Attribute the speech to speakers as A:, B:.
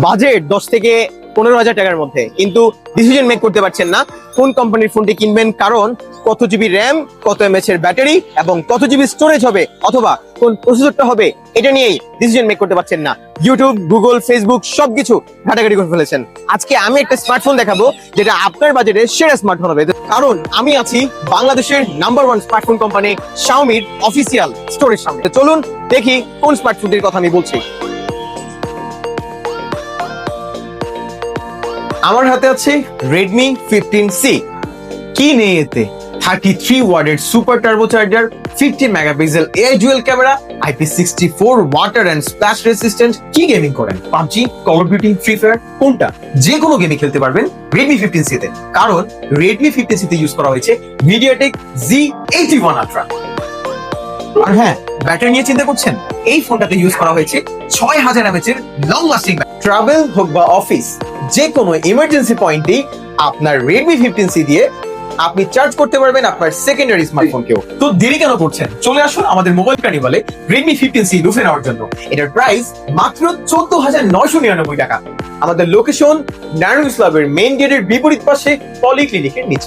A: Budget 10 থেকে 15 হাজার টাকার মধ্যে, কিন্তু ডিসিশন মেক করতে পারছেন না কোন কোম্পানির ফোনটি কিনবেন, কারণ কত জিবি র্যাম, কত এমএএচ এর ব্যাটারি এবং কত জিবি স্টোরেজ হবে অথবা কোন প্রসেসরটা হবে, এটা নিয়েই ডিসিশন মেক করতে পারছেন না। ইউটিউব, গুগল, ফেসবুক সবকিছু ঘাটাঘাটি করে ফেলেছেন। আজকে আমি একটা স্মার্টফোন দেখাবো যেটা আপনার বাজেটে সেরা স্মার্টফোন হবে, কারণ আমি আছি বাংলাদেশের নাম্বার 1 স্মার্টফোন কোম্পানি শাওমির অফিসিয়াল স্টোরের সামনে। তো চলুন দেখি কোন স্মার্টফোনটির কথা আমি বলছি। আমার হাতে আছে Redmi 15C। কি নেই এতে? 33 ওয়াটের super turbocharger, 15 megapixel AI dual camera, IP64 water and splash resistant. কি গেমিং করেন? PUBG, call of duty, free fire, কোনটা? যে কোনো গেমই খেলতে পারবেন Redmi 15C তে, কারণ Redmi 15C তে ইউজ করা হয়েছে MediaTek Z81 Ultra। আর হ্যাঁ, ব্যাটারি নিয়ে চিন্তা করছেন? এই ফোনটাতে ইউজ করা হয়েছে 6000 mAh এর লং লাস্টিং। ট্রাভেল হোক বা অফিস, যে কোনো ইমার্জেন্সি পয়েন্টেই আপনার Redmi 15C দিয়ে আপনি চার্জ করতে পারবেন আপনার সেকেন্ডারি স্মার্টফোনকেও। তো দেরি কেন করছেন? চলে আসুন আমাদের মোবাইল কার্নিভালে Redmi 15C লুফে নেওয়ার জন্য। এটার প্রাইস মাত্র 14,999 টাকা। আমাদের লোকেশন নারায়ণ ক্লাবের মেইন গেটের বিপরীত পাশে পলিক্লিনিকের নিচে।